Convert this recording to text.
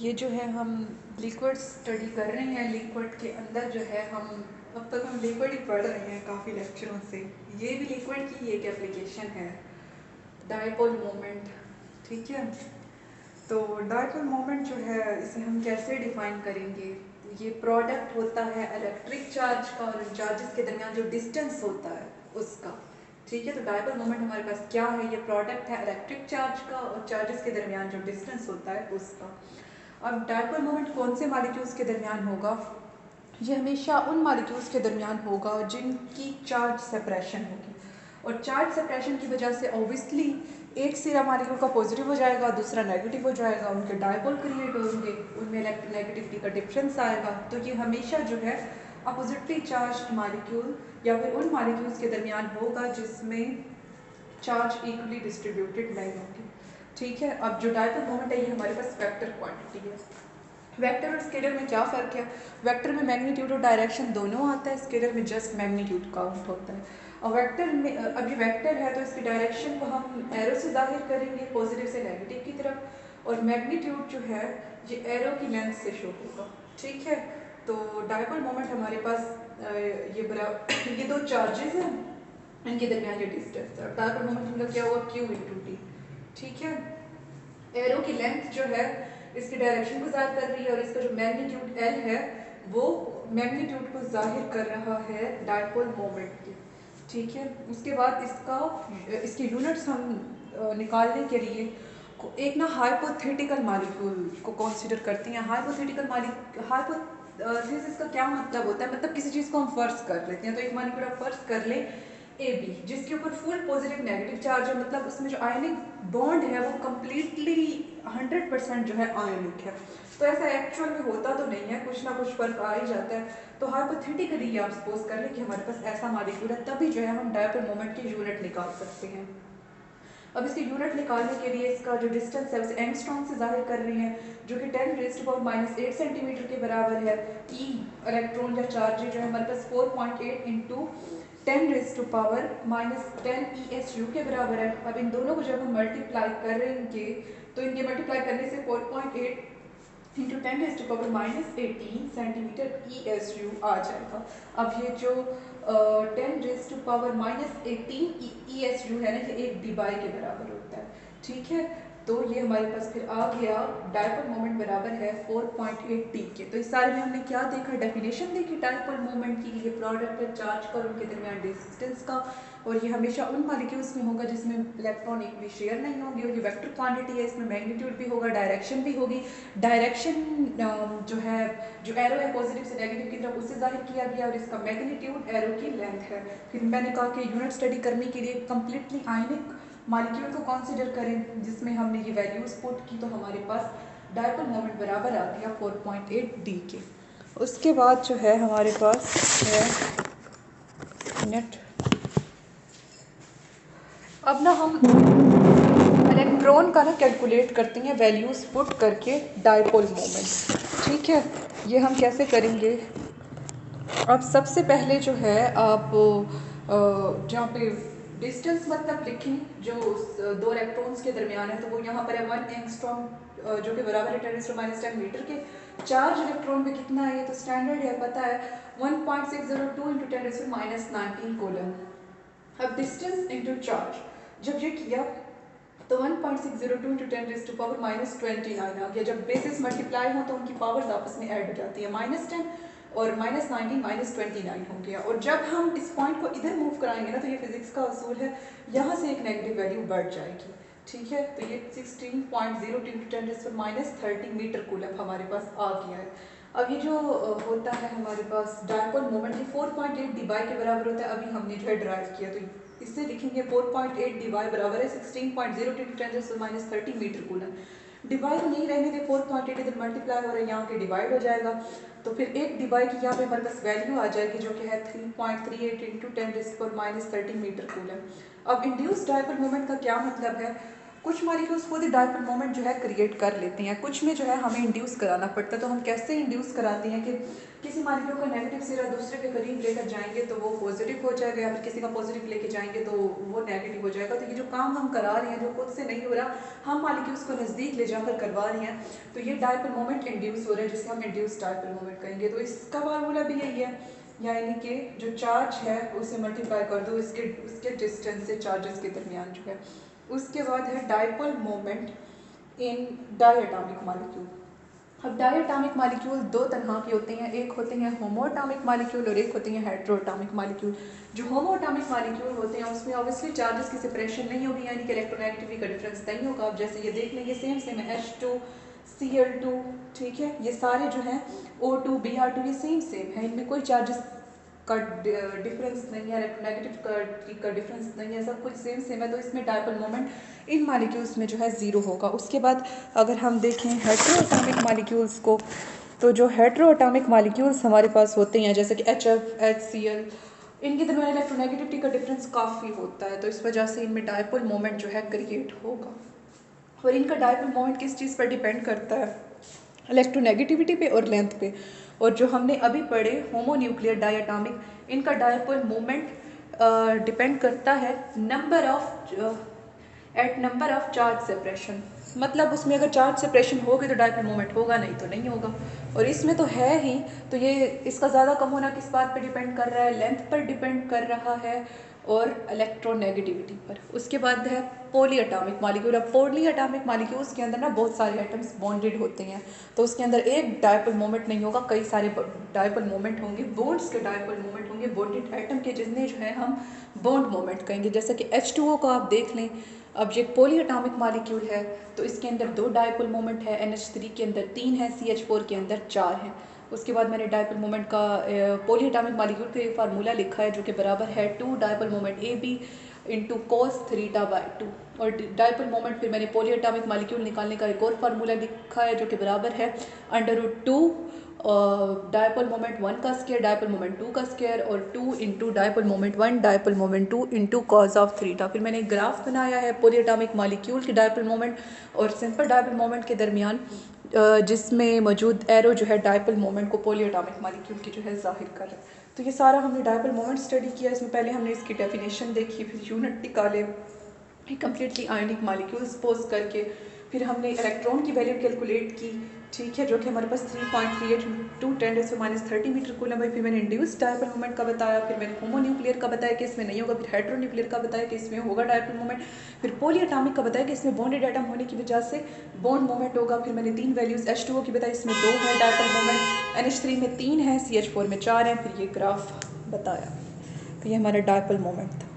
ये जो है हम लिक्विड स्टडी कर रहे हैं। लिक्विड के अंदर जो है अब तक हम लिक्विड ही पढ़ रहे हैं काफ़ी लेक्चरों से। ये भी लिक्विड की एक एप्लीकेशन है, डायपोल मोमेंट। ठीक है, तो डायपोल मोमेंट जो है इसे हम कैसे डिफाइन करेंगे? ये प्रोडक्ट होता है इलेक्ट्रिक चार्ज का और चार्जेस के दरमियान जो डिस्टेंस होता है उसका। ठीक है, तो डायपोल मोमेंट हमारे पास क्या है? ये प्रोडक्ट है इलेक्ट्रिक चार्ज का और चार्जेस के दरमियान जो डिस्टेंस होता है उसका। अब डायपोल मोमेंट कौन से मॉलिक्यूल्स के दरमियान होगा? ये हमेशा उन मॉलिक्यूल्स के दरमियान होगा जिनकी चार्ज सेपरेशन होगी, और चार्ज सेपरेशन की वजह से ऑब्वियसली एक सिरा मॉलिक्यूल का पॉजिटिव हो जाएगा, दूसरा नेगेटिव हो जाएगा, उनके डायपोल क्रिएट होंगे, उनमें इलेक्ट्रोनेगेटिविटी का डिफरेंस आएगा। तो ये हमेशा जो है अपोजिटली चार्ज मॉलिक्यूल या फिर उन मॉलिक्यूल्स के दरमियान होगा जिसमें चार्ज इक्वली डिस्ट्रीब्यूटेड नहीं होगी। ठीक है, अब जो डायपोल मोमेंट है ये हमारे पास वेक्टर क्वांटिटी है। वेक्टर और स्केलर में क्या फ़र्क है? वेक्टर में मैग्नीट्यूड और डायरेक्शन दोनों आता है, स्केलर में जस्ट मैग्नीट्यूड काउंट होता है। और वेक्टर में अब ये वेक्टर है तो इसकी डायरेक्शन को हम एरो से जाहिर करेंगे, पॉजिटिव से नेगेटिव की तरफ, और मैग्नीट्यूड जो है ये एरो की लेंथ से शो होगा। ठीक है, तो डायपोल मोमेंट हमारे पास ये दो चार्जेस हैं, इनके दरमियान ये डिस्टेंस है। डायपोल मोमेंट इनका क्या हुआ? Q into T. ठीक है, एरो की लेंथ जो है इसकी डायरेक्शन को जाहिर कर रही है और इसका जो मैग्नीट्यूड एल है वो मैग्नीट्यूड को जाहिर कर रहा है डायपोल मोमेंट की। ठीक है, उसके बाद इसकी यूनिट्स हम निकालने के लिए एक ना हाइपोथेटिकल मॉलिक्यूल को कंसीडर करते हैं। हाइपोथेसिस का क्या मतलब होता है? मतलब किसी चीज़ को हम फर्ज कर लेते हैं। तो एक मॉलिक्यूल आप फर्ज कर लें ए बी, जिसके ऊपर फुल पॉजिटिव नेगेटिव चार्ज है, मतलब उसमें जो आयनिक बॉन्ड है वो कम्प्लीटली 100% जो है आयनिक है। तो ऐसा एक्चुअल में होता तो नहीं है, कुछ ना कुछ फर्क आ ही जाता है। तो हाइपोथेटिकली ये आप सपोज कर लें कि हमारे पास ऐसा मॉलिक्यूल है, तभी जो है हम डायपोल मोमेंट की यूनिट निकाल सकते हैं। अब इसकी यूनिट निकालने के लिए इसका जो डिस्टेंस है उसे एंगस्ट्रॉम से जाहिर कर रही है, जो कि 10⁻⁻8 सेंटीमीटर के बराबर है। ई इलेक्ट्रॉन या चार्ज जो है हमारे पास 4.8 इंटू 10⁻⁻10 ESU के बराबर है। अब इन दोनों को जब हम मल्टीप्लाई करेंगे तो इनके मल्टीप्लाई करने से 4.8 इंटू 10⁻⁻18 सेंटीमीटर ESU आ जाएगा। अब ये जो 10⁻⁻18 ESU है ना, ये एक डिबाई के बराबर होता है। ठीक है, तो ये हमारे पास फिर आ गया डायपोल मोमेंट बराबर है 4.8 टी के। तो इस सारे में हमने क्या देखा? डेफिनेशन देखी डायपोल मोमेंट की। ये प्रोडक्ट है चार्ज का और उनके दरमियान डिस्टेंस का, और ये हमेशा उन मॉलिक्यूल्स में होगा जिसमें इलेक्ट्रॉन इक्वली शेयर नहीं होंगे, और ये वेक्टर क्वांटिटी है, इसमें मैग्नीट्यूड भी होगा, डायरेक्शन भी होगी। डायरेक्शन जो है, जो एरो है पॉजिटिव से नेगेटिव की तरफ, उससे जाहिर किया गया, और इसका मैग्नीट्यूड एरो की लेंथ है। फिर मैंने कहा कि यूनिट स्टडी करने के लिए कम्प्लीटली आयनिक मॉलिक्यूल को कंसीडर करें जिसमें हमने ये वैल्यूज पुट की, तो हमारे पास डायपोल मोमेंट बराबर आ गया 4.8 डी के। उसके बाद जो है हमारे पास है नेट। अब ना हम इलेक्ट्रॉन का ना कैलकुलेट करते हैं वैल्यूज पुट करके डायपोल मोमेंट। ठीक है, ये हम कैसे करेंगे? अब सबसे पहले जो है आप जहाँ पे डिस्टेंस मतलब लिखें जो दो इलेक्ट्रॉन्स के दरमियान है, तो वो यहाँ पर है 1 एंगस्ट्रॉम, जो कि बराबर है 10⁻⁻10 मीटर के। चार्ज इलेक्ट्रॉन पे कितना है ये तो स्टैंडर्ड है, पता है 1.602 इंटू 10⁻⁻19 कूलम। अब डिस्टेंस इंटू चार्ज जब ये किया तो 1.602 इंटू 10⁻⁻29 आ गया। जब बेसिस मल्टीप्लाई हो तो उनकी पावर्स आपस में ऐड हो जाती है, -10 और -19 -29 हो गया। और जब हम इस पॉइंट को इधर मूव कराएंगे ना, तो ये फिजिक्स का असूल है, यहाँ से एक नेगेटिव वैल्यू बढ़ जाएगी। ठीक है, तो ये 16.02 इंटू 10⁻30 मीटर कूलम हमारे पास आ गया है। अब ये जो होता है हमारे पास डायपोल मोमेंट, ये 4.8 डिबाई के बराबर होता है। अभी हमने जो है ड्राइव किया, तो इससे लिखेंगे 4.8 डिवाई बराबर है 16.02 × 10⁻30 मीटर कूलम। डिवाइड नहीं रहने दे, 4.8 इधर मल्टीप्लाई हो रहा है, यहाँ के डिवाइड हो जाएगा। तो फिर एक डिवाइड की यहाँ पे हमारे पास वैल्यू आ जाएगी जो कि है 3.38 × 10⁻30 मीटर कूलम। अब इंड्यूस डायपोल मोमेंट का क्या मतलब है? कुछ मॉलिक्यूल्स खुद ही डायपोल मोमेंट जो है क्रिएट कर लेते हैं, कुछ में जो है हमें इंड्यूस कराना पड़ता है। तो हम कैसे इंड्यूस कराते हैं कि किसी मॉलिक्यूल का नेगेटिव सिरा दूसरे के करीब लेकर जाएंगे तो वो पॉजिटिव हो जाएगा, या फिर किसी का पॉजिटिव लेके जाएंगे तो वो नेगेटिव हो जाएगा। तो ये जो काम हम करा रहे हैं जो खुद से नहीं हो रहा, हम मॉलिक्यूल्स को नज़दीक ले जाकर करवा रहे हैं, तो ये डायपोल मोमेंट इंड्यूस हो रहा है, जिसे हम इंड्यूस डायपोल मोमेंट कहेंगे। तो इसका फार्मूला भी यही है, यानी कि जो चार्ज है उसे मल्टीप्लाई कर दो उसके डिस्टेंस से चार्जेस के दरमियान जो है। उसके बाद है dipole moment in diatomic molecule. अब डायटोमिक मॉलिक्यूल दो तरह के होते हैं, एक होते हैं होमोएटॉमिक मॉलिक्यूल और एक होते हैं हेटेरोएटॉमिक मॉलिक्यूल। जो होमोएटॉमिक मॉलिक्यूल होते हैं उसमें ऑब्वियसली चार्जेस की सेपरेशन नहीं होगी, यानी कि इलेक्ट्रोनेगेटिविटी का डिफरेंस नहीं होगा। आप जैसे ये देख लेंगे सेम है H2 Cl2, ठीक है, ये सारे जो हैं O2 Br2 ये सेम है, इनमें कोई चार्जेस का डिफरेंस नहीं है, इलेक्ट्रोनेगेटिव का डिफरेंस नहीं है, सब कुछ सेम है। तो इसमें डायपोल मोमेंट इन मॉलिक्यूल्स में जो है ज़ीरो होगा। उसके बाद अगर हम देखें हेटेरोएटॉमिक मॉलिक्यूल्स को, तो जो हेटेरोएटॉमिक मॉलिक्यूल्स हमारे पास होते हैं जैसे कि HF HCl, इनके दरमियान इलेक्ट्रोनेगेटिविटी का डिफरेंस काफ़ी होता है, तो इस वजह से इनमें डायपोल मोमेंट जो है क्रिएट होगा। और इनका डायपोल मोमेंट किस चीज़ पर डिपेंड करता है? इलेक्ट्रोनेगेटिविटी पे और लेंथ पे। और जो हमने अभी पढ़े होमोन्यूक्लियर डायटोमिक, इनका डायपोल मोमेंट डिपेंड करता है नंबर ऑफ चार्ज सेपरेशन। मतलब उसमें अगर चार्ज सेपरेशन होगी तो डायपोल मोमेंट होगा, नहीं तो नहीं होगा। और इसमें तो है ही, तो ये इसका ज़्यादा कम होना किस बात पर डिपेंड कर रहा है? लेंथ पर डिपेंड कर रहा है और इलेक्ट्रोनेगेटिविटी पर। उसके बाद है पॉलीएटॉमिक मॉलिक्यूल। अब पॉलीएटॉमिक मॉलिक्यूल्स के अंदर ना बहुत सारे एटम्स बॉन्डेड होते हैं, तो उसके अंदर एक डायपोल मोमेंट नहीं होगा, कई सारे डायपोल मोमेंट होंगे, बॉन्ड्स के डायपोल मोमेंट होंगे, बॉन्डेड एटम के, जिसने जो है हम बॉन्ड मोमेंट कहेंगे। जैसे कि H2O को आप देख लें, अब ये पॉलीएटॉमिक मॉलिक्यूल है तो इसके अंदर 2 डायपोल मोमेंट है, NH3 के अंदर 3 है, CH4 के अंदर 4 है। उसके बाद मैंने डायपोल मोमेंट का पॉलीएटॉमिक मॉलिक्यूल का एक फार्मूला लिखा है जो कि बराबर है 2 dipole moment AB into cos θ/2। और डायपोल मोमेंट फिर मैंने पॉलीएटॉमिक मॉलिक्यूल निकालने का एक और फार्मूला लिखा है जो कि बराबर है √2 डायपोल मोमेंट 1 का स्क्वायर, डायपोल मोमेंट 2 का स्क्वायर, और 2 into dipole moment 1 dipole moment 2 into cos of θ। फिर मैंने एक ग्राफ बनाया है पॉलीएटॉमिक मॉलिक्यूल के डायपोल मोमेंट और सिंपल डायपोल मोमेंट के दरमियान, जिसमें मौजूद एरो जो है डायपोल मोमेंट को पॉलीएटॉमिक मॉलिक्यूल की जो है जाहिर कर रहा है। तो ये सारा हमने डायपोल मोमेंट स्टडी किया। इसमें पहले हमने इसकी डेफिनेशन देखी, फिर यूनिट निकाले कम्प्लीटली आयनिक मॉलिक्यूल्स पोज करके, फिर हमने इलेक्ट्रॉन की वैल्यू कैलकुलेट की, ठीक है, जो कि हमारे पास 3.38 × 10⁻³ मीटर कूलम है। फिर मैंने इंड्यूस डायपोल मोमेंट का बताया, फिर मैंने होमोन्यूक्लियर का बताया कि इसमें नहीं होगा, फिर हेटेरोन्यूक्लियर का बताया कि इसमें होगा डायपोल मोमेंट, फिर पॉलीएटॉमिक का बताया कि इसमें बॉन्डेड एटम होने की वजह से बॉन्ड मोमेंट होगा। फिर मैंने 3 वैल्यूज़ H2O की बताई, इसमें 2 है डायपोल मोमेंट, NH3 में 3 है, CH4 में 4 है, फिर ये ग्राफ बताया। तो ये हमारा डायपोल मोमेंट था।